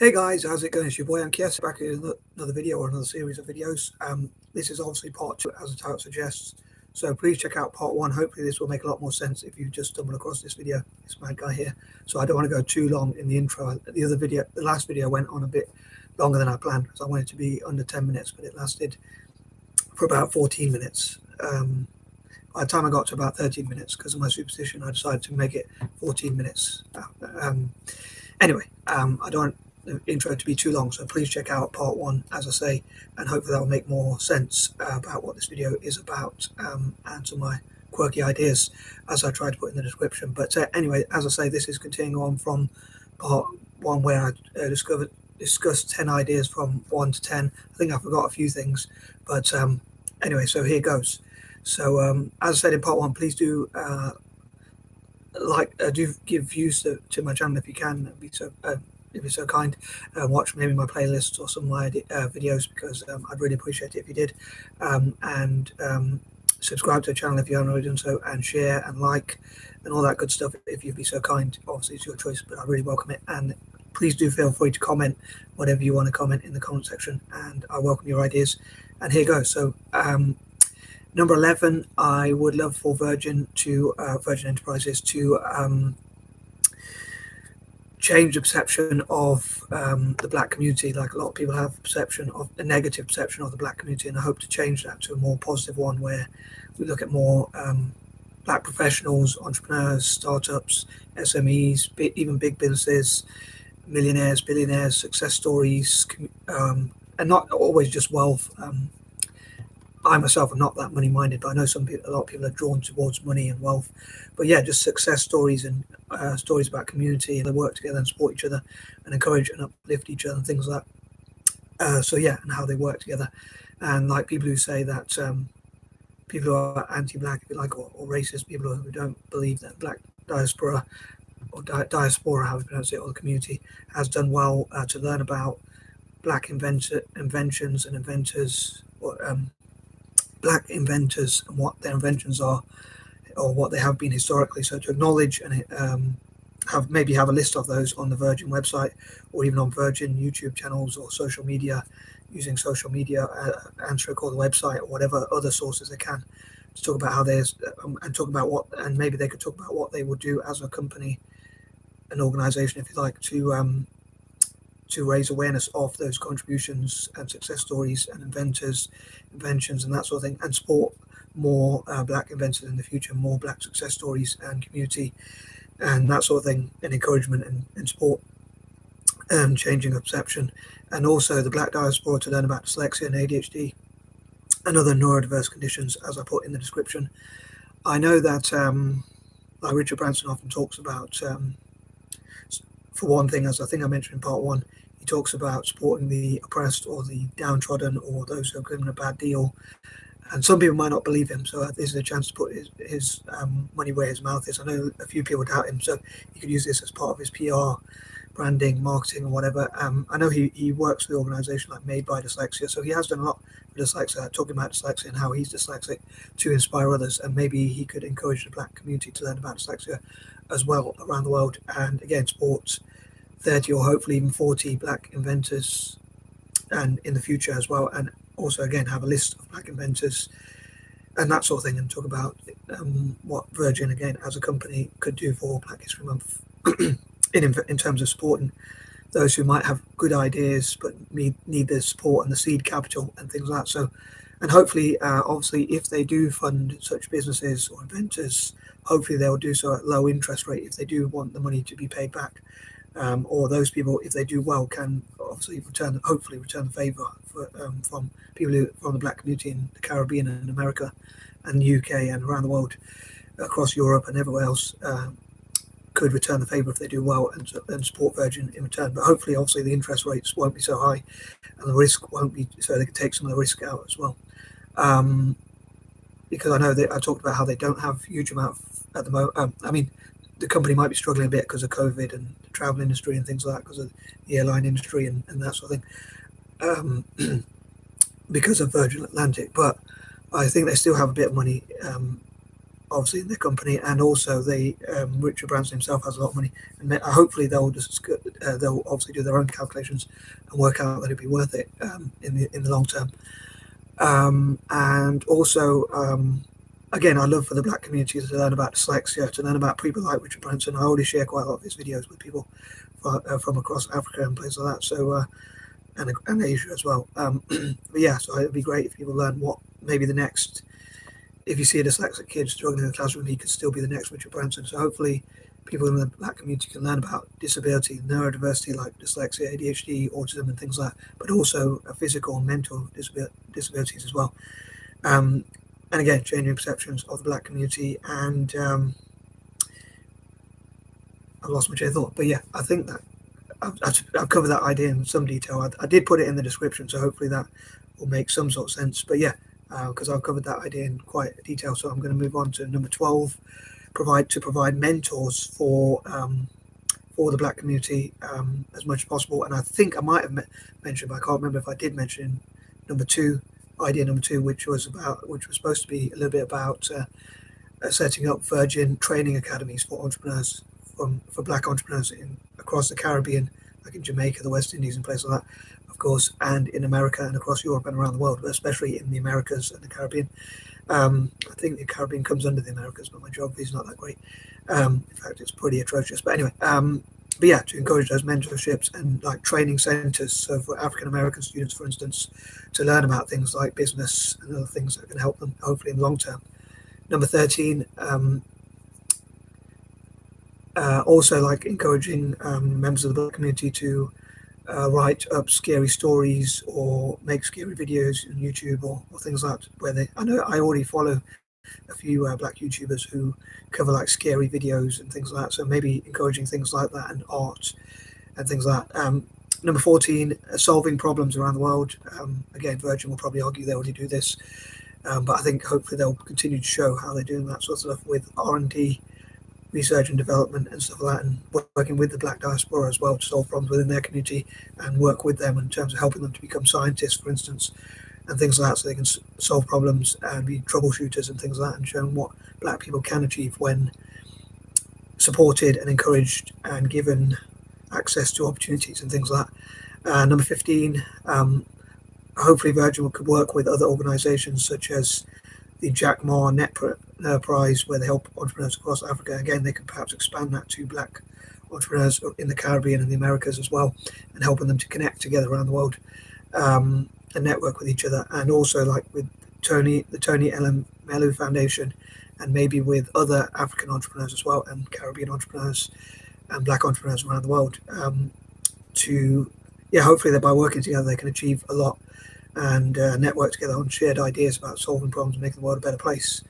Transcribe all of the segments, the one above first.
Hey guys, how's it going? It's your boy Ankies back in another video or another series of videos. This is obviously part 2, as the title suggests. So please check out part 1. Hopefully this will make a lot more sense if you just stumbled across this video. This mad guy here. So I don't want to go too long in the intro. The last video went on a bit longer than I planned because I wanted it to be under 10 minutes, but it lasted for about 14 minutes. By the time I got to about 13 minutes, because of my superstition, I decided to make it 14 minutes. Anyway, I don't want the intro to be too long, so please check out part 1, as I say, and hopefully that will make more sense about what this video is about and some of my quirky ideas, as I tried to put in the description. But anyway, as I say, this is continuing on from part 1, where I discussed 10 ideas from 1 to 10. I think I forgot a few things, but anyway, so here goes. So as I said in part 1, please do do give views to my channel if you can. If you're so kind, watch maybe my playlists or some of my videos, because I'd really appreciate it if you did, and subscribe to the channel if you haven't already done so, and share and like and all that good stuff if you'd be so kind. Obviously it's your choice, but I really welcome it, and please do feel free to comment whatever you want to comment in the comment section, and I welcome your ideas. And here goes. So number 11, I would love for Virgin Enterprises to change the perception of the black community. Like a lot of people have a negative perception of the black community, and I hope to change that to a more positive one, where we look at more black professionals, entrepreneurs, startups, SMEs, even big businesses, millionaires, billionaires, success stories, and not always just wealth. I myself am not that money minded, but I know a lot of people are drawn towards money and wealth. But yeah, just success stories and stories about community, and they work together and support each other and encourage and uplift each other and things like that. So yeah, and how they work together. And like people who say that people who are anti-black, if you like, or racist, people who don't believe that Black Diaspora or Diaspora, how we pronounce it, or the community has done well to learn about black inventions and inventors, or black inventors and what their inventions are, or what they have been historically. So to acknowledge and have a list of those on the Virgin website, or even on Virgin YouTube channels or social media, using social media, answer a call the website, or whatever other sources they can, to talk about how there's and talk about what, and maybe they could talk about what they would do as a company, an organization, if you like, to raise awareness of those contributions and success stories and inventions and that sort of thing, and support more black inventors in the future, more black success stories and community and that sort of thing, and encouragement and support, and changing of perception. And also the Black Diaspora to learn about dyslexia and A.D.H.D and other neurodiverse conditions, as I put in the description. I know that like Richard Branson often talks about, for one thing, as I think I mentioned in part 1, he talks about supporting the oppressed or the downtrodden or those who are given a bad deal. And some people might not believe him, so this is a chance to put his money where his mouth is. I know a few people doubt him, so he could use this as part of his PR, branding, marketing, or whatever. I know he works for the organisation like Made by Dyslexia, so he has done a lot for dyslexia, talking about dyslexia and how he's dyslexic, to inspire others. And maybe he could encourage the black community to learn about dyslexia as well around the world, and again support 30 or hopefully even 40 black inventors and in the future as well, and also again have a list of black inventors and that sort of thing, and talk about what Virgin again as a company could do for Black History Month in terms of supporting those who might have good ideas but need the support and the seed capital and things like that. So, and hopefully obviously if they do fund such businesses or inventors, hopefully they'll do so at low interest rate if they do want the money to be paid back. Or those people, if they do well, can obviously hopefully return the favour from people from the black community in the Caribbean and America and the UK and around the world, across Europe and everywhere else, could return the favour if they do well and support Virgin in return. But hopefully, obviously, the interest rates won't be so high and the risk won't be, so they can take some of the risk out as well. Because I know that I talked about how they don't have huge amount at the moment. I mean, the company might be struggling a bit because of COVID and the travel industry and things like that, because of the airline industry and that sort of thing, because of Virgin Atlantic. But I think they still have a bit of money obviously in their company, and also Richard Branson himself has a lot of money, and hopefully they'll obviously do their own calculations and work out that it'd be worth it in the long term. And also, again, I love for the Black community to learn about dyslexia, to learn about people like Richard Branson. I already share quite a lot of his videos with people from across Africa and places like that. So and Asia as well. But yeah, so it'd be great if people learn what maybe the next. If you see a dyslexic kid struggling in the classroom, he could still be the next Richard Branson. So hopefully people in the Black community can learn about disability, neurodiversity like dyslexia, A.D.H.D, autism and things like that, but also physical and mental disabilities as well. And again, changing perceptions of the Black community. And I've lost my train of thought. But yeah, I think that I've covered that idea in some detail. I did put it in the description, so hopefully that will make some sort of sense. But yeah, because I've covered that idea in quite detail, so I'm going to move on to number 12, provide mentors for the Black community as much as possible. And I think I might have mentioned, but I can't remember if I did mention idea number two, which was supposed to be a little bit about setting up virgin training academies for entrepreneurs, for Black entrepreneurs across the Caribbean, like in Jamaica, the West Indies, and places like that, of course, and in America and across Europe and around the world, but especially in the Americas and the Caribbean. I think the Caribbean comes under the Americas, but my geography is not that great. In fact, it's pretty atrocious. But anyway, but yeah, to encourage those mentorships and like training centers. So for African American students, for instance, to learn about things like business and other things that can help them, hopefully in the long term. Number 13, also like encouraging members of the Black community to write up scary stories or make scary videos on YouTube or things like that. I already follow a few Black YouTubers who cover like scary videos and things like that. So maybe encouraging things like that and art and things like that. Number 14, solving problems around the world. Again, Virgin will probably argue they already do this, but I think hopefully they'll continue to show how they're doing that sort of stuff with R&D, research and development and stuff like that, and working with the Black Diaspora as well to solve problems within their community and work with them in terms of helping them to become scientists, for instance, and things like that, so they can solve problems and be troubleshooters and things like that, and showing what Black people can achieve when supported and encouraged and given access to opportunities and things like that. Number 15, hopefully Virgin could work with other organizations such as the Jack Ma Net Prize, where they help entrepreneurs across Africa. Again, they could perhaps expand that to Black entrepreneurs in the Caribbean and the Americas as well, and helping them to connect together around the world and network with each other. And also like with the Tony Elumelu Foundation, and maybe with other African entrepreneurs as well, and Caribbean entrepreneurs and Black entrepreneurs around the world, hopefully that by working together they can achieve a lot and network together on shared ideas about solving problems and making the world a better place,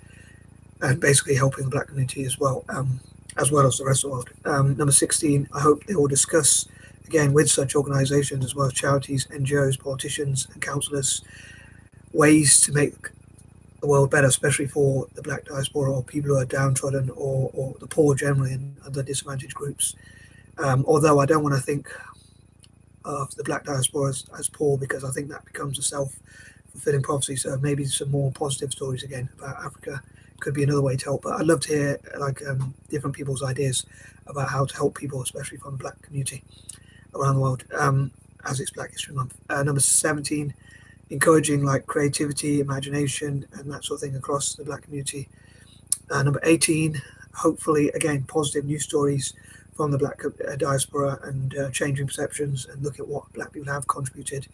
and basically helping the Black community as well as the rest of the world. Number 16, I hope they will discuss, again, with such organizations as well as charities, NGOs, politicians and councillors, ways to make the world better, especially for the Black diaspora or people who are downtrodden or the poor generally and other disadvantaged groups. Although I don't want to think of the Black diaspora as poor, because I think that becomes a self-fulfilling prophecy. So maybe some more positive stories again about Africa could be another way to help. But I'd love to hear like different people's ideas about how to help people, especially from the Black community around the world, as it's Black History Month. Number 17, encouraging like creativity, imagination, and that sort of thing across the Black community. Number 18, hopefully again positive news stories from the Black diaspora and changing perceptions, and look at what Black people have contributed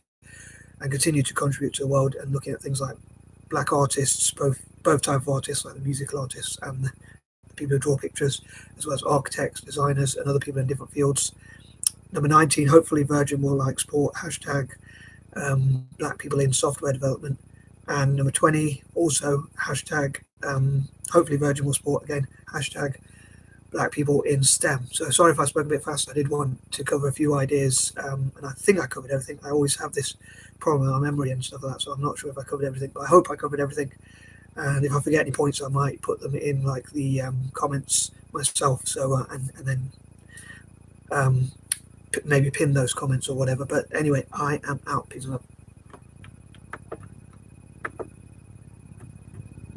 and continue to contribute to the world, and looking at things like Black artists, both type of artists, like the musical artists and the people who draw pictures, as well as architects, designers, and other people in different fields. Number 19, hopefully Virgin will like support hashtag Black people in software development. And number 20, also hashtag hopefully Virgin will support again hashtag Black people in STEM. So sorry if I spoke a bit fast. I did want to cover a few ideas, and I think I covered everything. I always have this problem with my memory and stuff like that, so I'm not sure if I covered everything, but I hope I covered everything. And if I forget any points, I might put them in like the comments myself. So and then maybe pin those comments or whatever. But anyway, I am out. Peace and love.